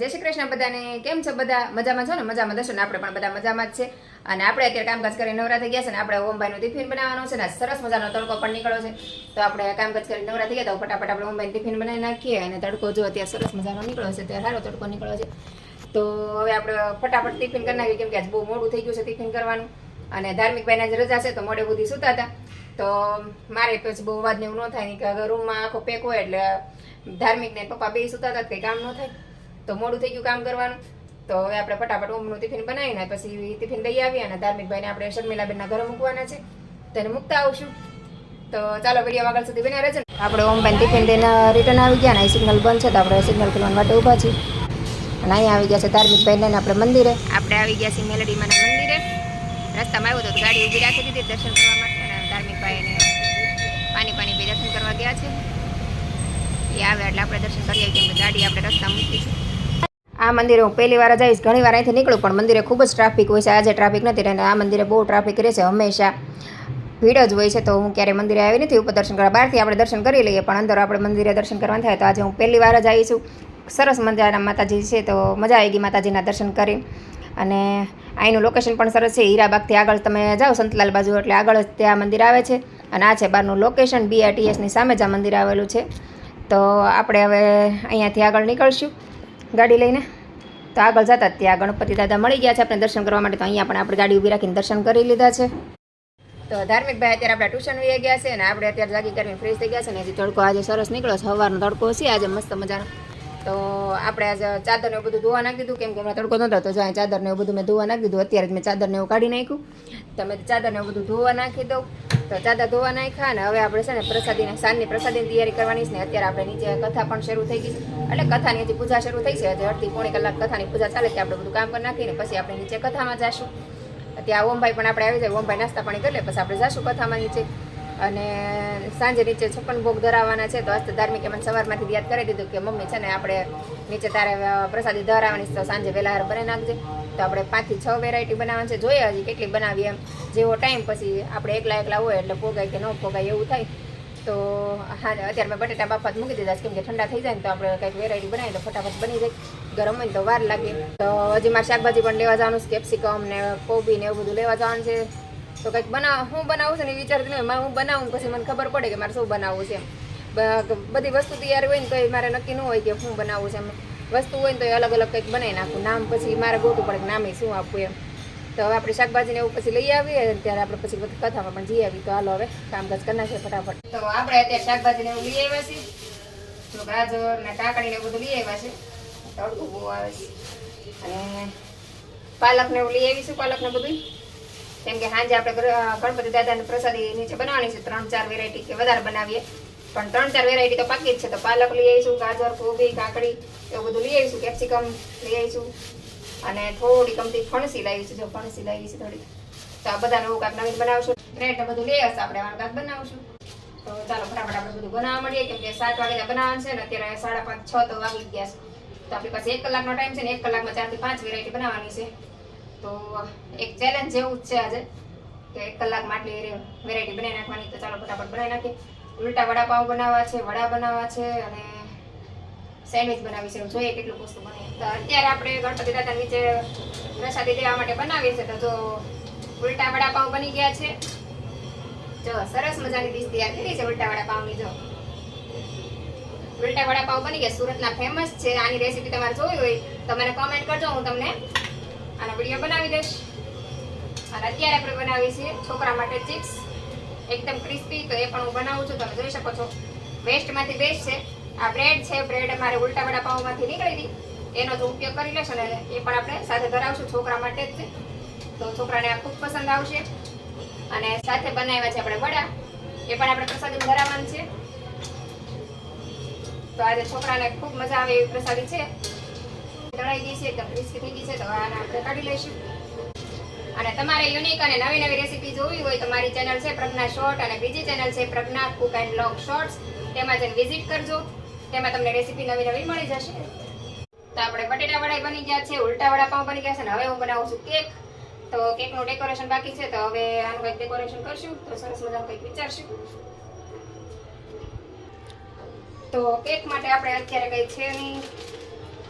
જય શ્રી કૃષ્ણ બધાને. કેમ છો બધા? મજામાં છો ને? મજામાં દર્શન આપણે પણ બધા મજામાં જ છે. અને આપણે અત્યારે કામકાજ કરીને નવરા થઈ ગયા છે ને આપણે ઓમભાઈનું ટિફિન બનાવવાનું છે ને સરસ મજાનો તડકો પણ નીકળ્યો છે. તો આપણે કામકાજ કરીને નવરા થઈ ગયા તો ફટાફટ આપણે ઓમભાઈનું ટિફિન બનાવી નાખીએ. અને તડકો જો અત્યારે સરસ મજાનો નીકળ્યો છે, ત્યારે સારો તડકો નીકળ્યો છે. તો હવે આપણે ફટાફટ ટિફિન કરી નાખીએ, કેમ કે આજ બહુ મોડું થઈ ગયું છે ટિફિન કરવાનું. અને ધાર્મિકભાઈના જ રજા છે તો મોડે સુધી સૂતા હતા. તો મારે પછી બહુ અવાજ ને એવું ન થાય કે રૂમમાં આખો પેક હોય એટલે ધાર્મિક ને પપ્પા બે સૂતા હતા, કંઈ કામ ન થાય તો મોડું થઈ ગયું કામ કરવાનું. તો હવે આપણે ફટાફટ ઓમનું ટિફિન બનાવીને પછી ટિફિન લઈ આવીએ. અને ધાર્મિકભાઈને આપણે શર્મિલાબેનના ઘરે મૂકવાના છે, તેને મૂકતા આવશું. તો ચાલો વિડીયો આગળ સુધી બન્યા રહેજો. આપણે ઓમભાઈને ટિફિન દઈને રિટર્ન આવી ગયા ને સિગ્નલ બંધ છે તો આપણે સિગ્નલ ખોલવા માટે ઊભા છીએ. અને અહીંયા આવી ગયા છે ધાર્મિકભાઈને ને આપણે મંદિરે. આપણે આવી ગયા છીએ મેલડીમાના મંદિરે. રસ્તામાં આવ્યો તો ગાડી ઊભી રાખી દીધી દર્શન કરવા માટે. અને ધાર્મિકભાઈને પાણી બી દર્શન કરવા ગયા છે. એ આવે એટલે આપણે દર્શન કરીએ, કેમ કે ગાડી આપણે રસ્તા મૂકી છે. આ મંદિરે હું પહેલી વાર જઈશ, ઘણી વાર અહીંથી નીકળું પણ મંદિરે ખૂબ જ ટ્રાફિક હોય છે. આજે ટ્રાફિક નથી અને આ મંદિરે બહુ ટ્રાફિક રહે છે, હંમેશા ભીડ જ હોય છે. તો હું ક્યારેય મંદિરે આવી નથી ઉપર દર્શન કરવા. બહારથી આપણે દર્શન કરી લઈએ પણ અંદર આપણે મંદિરે દર્શન કરવાનું થાય. તો આજે હું પહેલી વાર જ આવી છું. સરસ મજાના માતાજી છે તો મજા આવી ગઈ માતાજીના દર્શન કરી. અને અહીંનું લોકેશન પણ સરસ છે. હીરાબાગથી આગળ તમે જાઓ સંતલાલ બાજુ એટલે આગળ જ ત્યાં મંદિર આવે છે. અને આ છે બહારનું લોકેશન, BRTSની સામે જ આ મંદિર આવેલું છે. તો આપણે હવે અહીંયાથી આગળ નીકળશું ગાડી લઈને. તો આગળ જતા ત્યાં ગણપતિ દાદા મળી ગયા છે આપણે દર્શન કરવા માટે. તો અહીંયા પણ આપણે ગાડી ઊભી રાખીને દર્શન કરી લીધા છે. તો ધાર્મિકભાઈ અત્યારે આપણે ટ્યુશન વહી ગયા છે અને આપણે અત્યારે જાગી કરીને ફ્રેશ થઈ ગયા છે. ને હજી તડકો આજે સરસ નીકળ્યો છે, સવારનો તડકો છે આજે મસ્ત મજાનો. તો આપણે આજે ચાદરને એવું બધું ધોવા નાખી દીધું, કેમ કે હમણાં તડકો નહોતો તો જાય ચાદરને એવું બધું મેં ધોવા નાખી દીધું. અત્યારે જ મેં ચાદરને એવું કાઢી નાખ્યું. તમે ચાદરને એવું બધું ધોવા નાખી દઉં. તો ચાદર ધોવા નાખ્યા અને હવે આપણે છે ને પ્રસાદીને સાંજની પ્રસાદીની તૈયારી કરવાની છે. ને અત્યારે આપણે નીચે કથા પણ શરૂ થઈ ગઈ છે, એટલે કથાની હજી પૂજા શરૂ થઈ છે. હજી અડધી પોણી કલાક કથાની પૂજા ચાલે છે. આપણે બધું કામ કરી નાખીને પછી આપણે નીચે કથામાં જઈશું. ત્યાં ઓમભાઈ પણ આપણે આવી જાય, ઓમભાઈ નાસ્તા પાણી કરી લે પછી આપણે જઈશું કથામાં નીચે. અને સાંજે નીચે 56 ભોગ ધરાવવાના છે. તો આજ તો ધાર્મિકે મને સવારમાંથી યાદ કરી દીધું કે મમ્મી છે ને આપણે નીચે તારે પ્રસાદી ધરાવવાની છે તો સાંજે વહેલા બનાવી નાખજે. તો આપણે 5 થી 6 વેરાયટી બનાવવાની છે. જોઈએ હજી કેટલી બનાવીએ એમ, જેવો ટાઈમ પછી આપણે એકલા હોય એટલે પોગાય કે ન પોગાય એવું થાય. તો હા અત્યારે મેં બટેટા બાફા મૂકી દીધા છે, કેમ કે ઠંડા થઈ જાય ને તો આપણે કંઈક વેરાયટી બનાવીએ તો ફટાફટ બની જાય. ગરમ હોય ને તો વાર લાગે. તો હજી મારે શાકભાજી પણ લેવા જવાનું છે, કેપ્સિકમ ને કોબી ને એવું બધું લેવા જવાનું છે. તો કંઈક હું બનાવું છે ને વિચારતી નહીં, હું બનાવું પછી મને ખબર પડે કે મારે શું બનાવવું છે. બધી વસ્તુ તૈયાર હોય ને તો મારે નક્કી ન હોય કે શું બનાવવું છે. એમ વસ્તુ હોય ને તો અલગ અલગ કંઈક બનાવી નાખું. નામ પછી મારે ગોતું પડે કે નામે શું આપવું એમ. તો હવે આપણે શાકભાજીને એવું પછી લઈ આવીએ ત્યારે આપણે પછી બધી કથામાં પણ જઈ આવીએ. તો હાલો હવે કામકાજ કરી નાખીએ ફટાફટ. તો આપણે અત્યારે શાકભાજીને એવું લઈ આવ્યા છીએ. તો ગાજર ને કાકડીને એવું બધું લઈ આવ્યા છે. તડકું બહુ આવે છે. અને પાલકને એવું લઈ આવીશું, પાલકને બધું, કેમ કે સાંજે આપણે ગણપતિ દાદાની પ્રસાદી નીચે બનાવવાની છે. 3-4 વેરાયટી કે વધારે બનાવીએ પણ 3-4 વેરાયટી તો પાકી જ છે. તો પાલક લઈ આવીશું, ગાજર, કોબી, કાકડી એવું બધું લઈ આવીશું, કેપ્સિકમ લઈ આવીશું અને થોડી કમતી ફણસી લાવીશું. જો ફણસી લાવી છે થોડી. તો આ બધાને એવું કાંઈક નવીન બનાવશું. બ્રેડ ને બધું લઈ આવશે, આપણે આનું કાંઈક બનાવશું. તો ચાલો ફટાફટ આપણે બધું બનાવવા મળીએ, કેમ કે 7 વાગે બનાવવાનું છે ને અત્યારે 5:30-6 તો વાગી ગયા છે. તો આપણી પાસે 1 કલાકનો ટાઈમ છે ને 1 કલાકમાં 4 થી 5 વેરાયટી બનાવવાની છે. તો એક ચેલેન્જ જેવું જ છે આજે કે 1 કલાકમાં આટલી વેરાયટી બનાવી નાખવાની. તો ચાલો ફટાફટ બનાવી નાખીએ. ઉલટા વડાપાઉં બનાવવા છે, વડા બનાવવા છે અને સેન્ડવિચ બનાવી છે. જોઈએ કેટલું વસ્તુ બને. તો અત્યારે આપણે ગણપતિ દાદા નીચે પ્રસાદી દેવા માટે બનાવીએ છીએ. તો જો ઉલટા વડાપાઉં બની ગયા છે. જો સરસ મજાની ડીશ તૈયાર કરી છે ઉલટા વડાપાઉંની. જો ઉલટા વડાપાઉં બની ગયા, સુરતના ફેમસ છે. આની રેસીપી તમારે જોવી હોય તો મને કોમેન્ટ કરજો, હું તમને આનો વિડીયો બનાવી દઈશ. અને અત્યારે આપણે બનાવીએ છીએ છોકરા માટે ચિપ્સ, એકદમ ક્રિસ્પી. તો એ પણ હું બનાવું છું, તમે જોઈ શકો છો. વેસ્ટમાંથી બેસ્ટ છે. આ બ્રેડ છે, બ્રેડ અમારે ઉલટા વડાપાઉંમાંથી નીકળી હતી, એનો તો ઉપયોગ કરી લેશું ને એ પણ આપણે સાથે ધરાવશું. છોકરા માટે જ છે તો છોકરાને આ ખૂબ પસંદ આવશે. અને સાથે બનાવ્યા છે આપણે વડા, એ પણ આપણે પ્રસાદીમાં ધરાવવાનું છે. તો આજે છોકરાને ખૂબ મજા આવે એવી પ્રસાદી છે. તળાઈ ગઈ છે, એકદમ ક્રિસ્પી થઈ ગઈ છે. તો આને આપણે કાઢી લઈશું. અને તમારે યુનિક અને નવી નવી રેસીપી જોવી હોય તો મારી ચેનલ છે પ્રજ્ઞા શોર્ટ અને બીજી ચેનલ છે પ્રજ્ઞા કુક એન્ડ વ્લોગ શોર્ટ્સ. તેમાં જઈને વિઝિટ કરજો, તેમાં તમને રેસીપી નવી નવી મળી જશે. તો આપણે બટેટા વડા બની ગયા છે, ઉલટા વડાપાઉં બની ગયા છે. અને હવે હું બનાવું છું કેક. તો કેકનું ડેકોરેશન બાકી છે. તો હવે આનું કંઈક ડેકોરેશન કરશું. તો સરસ મજાનું કંઈક વિચારશું. તો કેક માટે આપણે અત્યારે કંઈ છે નહીં.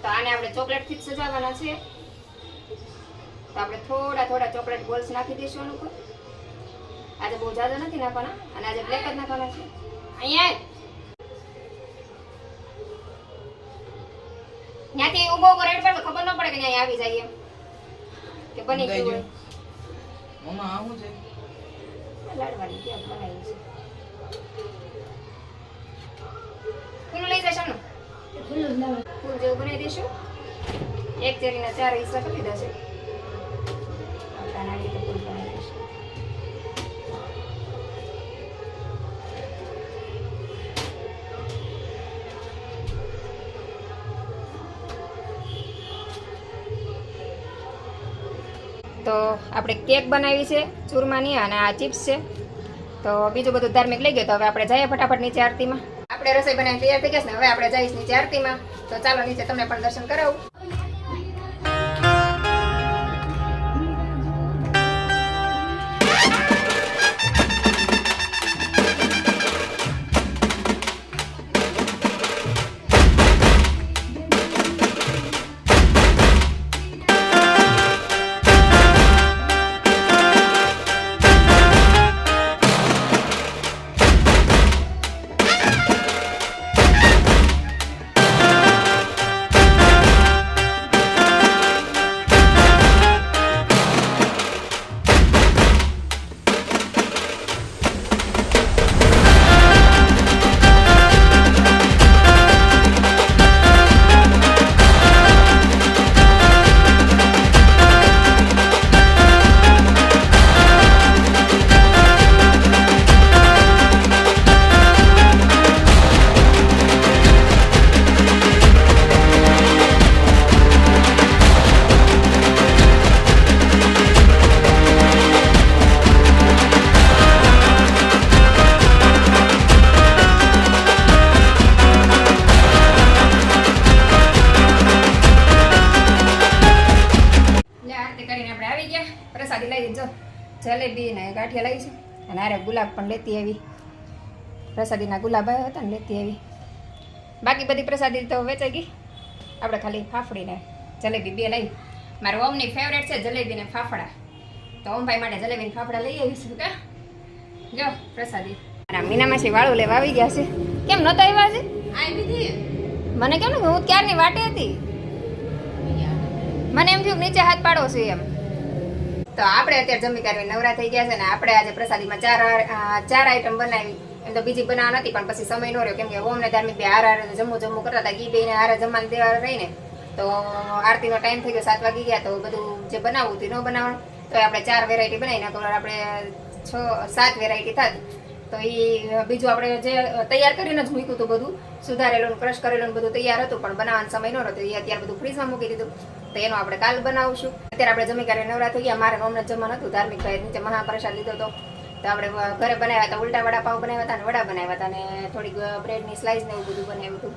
તો આને આપણે ચોકલેટથી જ સજાવવાના છે. તો આપણે થોડા થોડા ચોકલેટ બોલ્સ નાખી દઈશું આનું ઉપર. આજે બહુ જાજો નથી નાખવાના અને આજે બ્લેક જ નાખવાના છે. અહીંયા ત્યાંથી ઉભો ઉભો રેડ પર ખબર ન પડે કે અહીંયા આવી જાય એમ કે બની ગયું હોય. મમ્મા આવું છે લાડવાની કેમ બનાવી છે. ફૂલ લઈ જશે ને ફૂલ જેવું બનાવી દઈશું. એક ચેરીના 4 હિસ્સા કરી દીધા છે. આપણા રીતે ફૂલ બનાવી દઈશું. તો આપણે કેક બનાવી છે ચૂરમાની અને આ ચિપ્સ છે. તો બીજું બધું ધાર્મિક લઈ ગયું. તો હવે આપણે જઈએ ફટાફટ નીચે આરતીમાં. આપણે રસોઈ બનાવી તૈયાર થઈ ગયા છે ને હવે આપણે જઈશ નીચે આરતીમાં. તો ચાલો નીચે તમને પણ દર્શન કરાવું. પ્રસાદી લઈ જો જલેબી ને ગાંઠિયા લઈ છે અને આરે ગુલાબ પણ લેતી આવી. પ્રસાદીના ગુલાબ આવ્યા હતા ને લેતી આવી. બાકી બધી પ્રસાદી તો વેચાઈ ગઈ. આપણે ખાલી ફાફડી ને જલેબી 2 લઈ. મારા ઓમની ફેવરેટ છે જલેબી ને ફાફડા. તો ઓમભાઈ માટે જલેબી ને ફાફડા લઈ આવીશું કે જો પ્રસાદી. અને મીનામાસી વાળું લેવા આવી ગયા છે. કેમ નતા આવ્યા છે? આવી મને કેમ ને હું ક્યારની વાટે હતી. મને એમ થયું નીચે હાથ પાડો છે એમ. તો આપણે અત્યારે જમી કાઢવી નવરા થઈ ગયા છે ને આપણે આજે પ્રસાદીમાં 4 આઈટમ બનાવી. એમ તો બીજી બનાવવા નથી પણ પછી સમય ન રહ્યો કેમ કે ઓમને ધાર્મિક બે હાર જમવું કરતા હતા. ગી બેને હારે જમવાનું દેવા રહીને તો આરતીનો ટાઈમ થઈ ગયો 7 વાગી ગયા. તો બધું જે બનાવવું હતું ન બનાવવાનું. તો આપણે 4 વેરાયટી બનાવી નાખો. આપણે 6-7 વેરાયટી થાત. તો એ બીજું આપણે જે તૈયાર કરીને જ મૂક્યું હતું બધું સુધારેલું ક્રશ કરેલું બધું તૈયાર હતું પણ બનાવવાનો સમય ન રહ્યો. એ અત્યારે બધું ફ્રીજમાં મૂકી દીધું. તો એનો આપણે કાલ બનાવશું. અત્યારે આપણે જમી કાઢી નવરા થઈ ગયા. મારે અમને જમવાનું હતું. ધાર્મિક ભાઈ નીચે મહાપ્રસાદ લીધો હતો. તો આપણે ઘરે બનાવ્યા હતા. ઉલટા વડાપાઉં બનાવ્યા હતા અને વડા બનાવ્યા હતા અને થોડીક બ્રેડની સ્લાઇસ ને એવું બધું બનાવ્યું હતું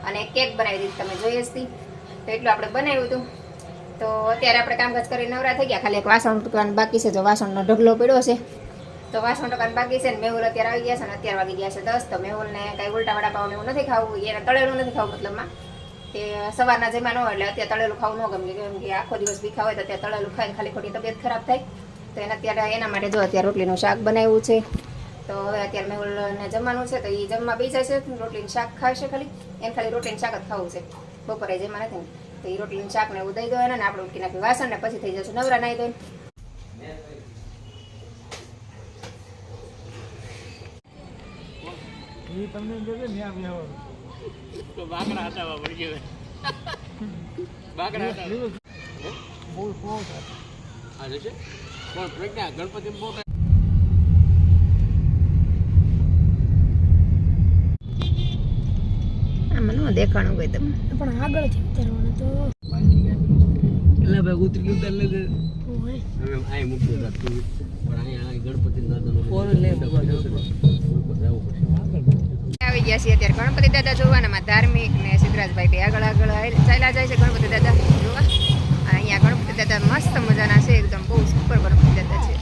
અને કેક બનાવી દીધી તમે જોઈએ જ હતી. તો એટલું આપણે બનાવ્યું હતું. તો અત્યારે આપણે કામકાજ કરી નવરા થઈ ગયા. ખાલી એક વાસણ ટૂંકવાનું બાકી છે. જો વાસણનો ઢગલો પડ્યો છે તો વાસણ ટૂંકવાનું બાકી છે ને મેહુલ અત્યારે આવી ગયા છે ને અત્યારે વાગી ગયા છે 10. તો મેહુલને કાંઈ ઉલટા વડાપાઉં એવું નથી ખાવું. એને તળેલું નથી ખાવું મતલબમાં કે સવારના જમા ન હોય એટલે અત્યારે તળેલું ખાવું ન ગમે કેમ કે આખો દિવસ ભીખા હોય તો ત્યાં તળેલું ખાઈને ખાલી ખોટી તબિયત ખરાબ થાય. તો એને અત્યારે એના માટે જો અત્યારે રોટલીનું શાક બનાવ્યું છે. તો હવે અત્યારે મેહુલને જમવાનું છે તો એ જમવા બી જાય છે. રોટલીનું શાક ખાશે ખાલી. એને ખાલી રોટલીનું શાક જ ખાવું છે. બપોરે જમવા નથી ને તો એ રોટલીનું શાક ને એવું દઈ દો એને આપણે ઉટકી નાખી વાસણ ને પછી થઈ જશે નવરા નાઈ દો. તમને તો બાકડા હતા પડી ગયો. બાકડા હતા બહુ ફોટ આ છે પણ પ્રજ્ઞા ગણપતિ બહુ આમાં નો દેખાણું કોઈ તમે પણ આગળ છે ઉતરવાનું તો એટલે ભાઈ ઉતરી ઉતરલે હવે આય મૂકી દે તું પણ અહીંયા ગણપતિ દાદાનો કોણ લે આવી ગયા છીએ અત્યારે ગણપતિ દાદા જોવાનામાં ધાર્મિક ને સિદ્ધરાજભાઈ બે આગળ ચાલ્યા જાય છે ગણપતિ દાદા જોવા. અહીંયા ગણપતિ દાદા મસ્ત મજાના છે એકદમ બહુ સુપર ગણપતિ દાદા છે.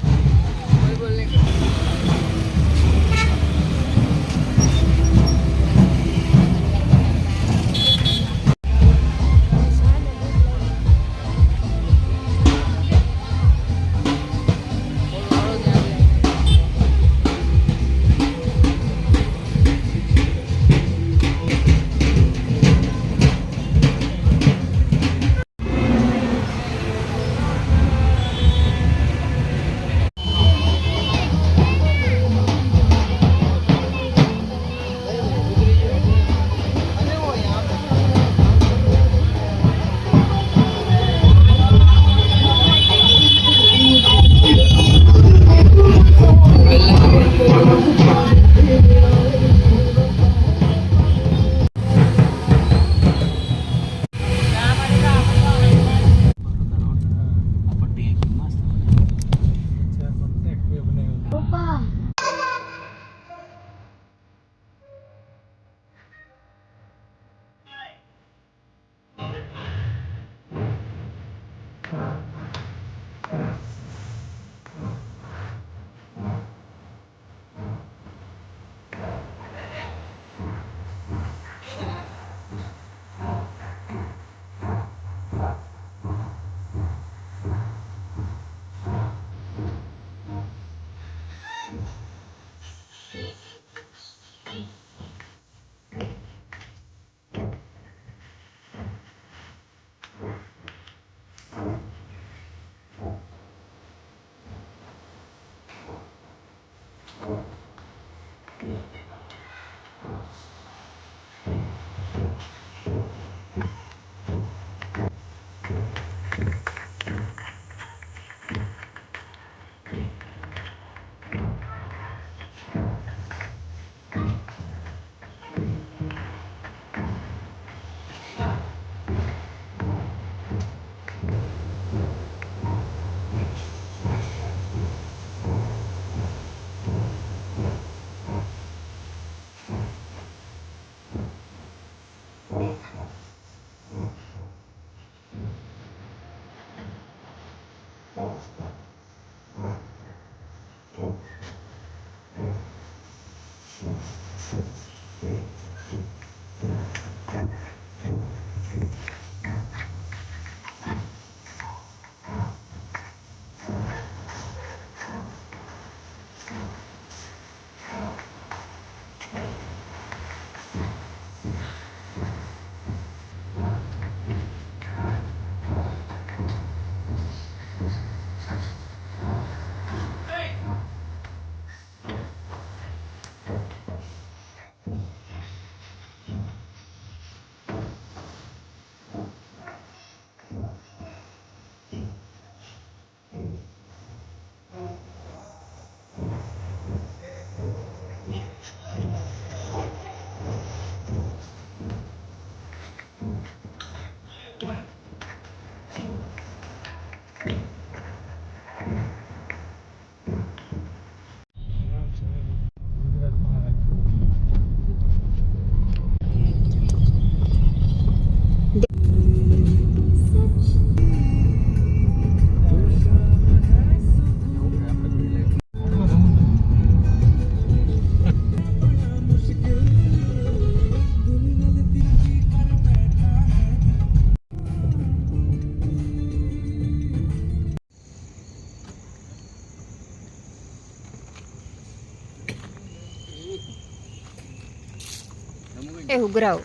એ ઉઘરાવ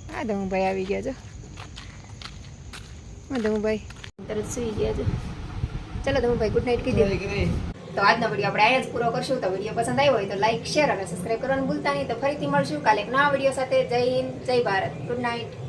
હા ધમુભાઈ આવી ગયા છો હા ધમુભાઈ તરત સુઈ ગયા છો ચલો ધમુભાઈ ગુડ નાઇટ કીધી તો આજનો વિડીયો આપણે અહીંયા જ પૂરો કરશું તો વિડીયો પસંદ આવ્યો હોય તો લાઈક શેર અને સબસ્ક્રાઈબ કરવાનું ભૂલતા નહીં તો ફરીથી મળશું કાલે એક નવા વિડીયો સાથે જય હિન્દ જય ભારત ગુડ નાઇટ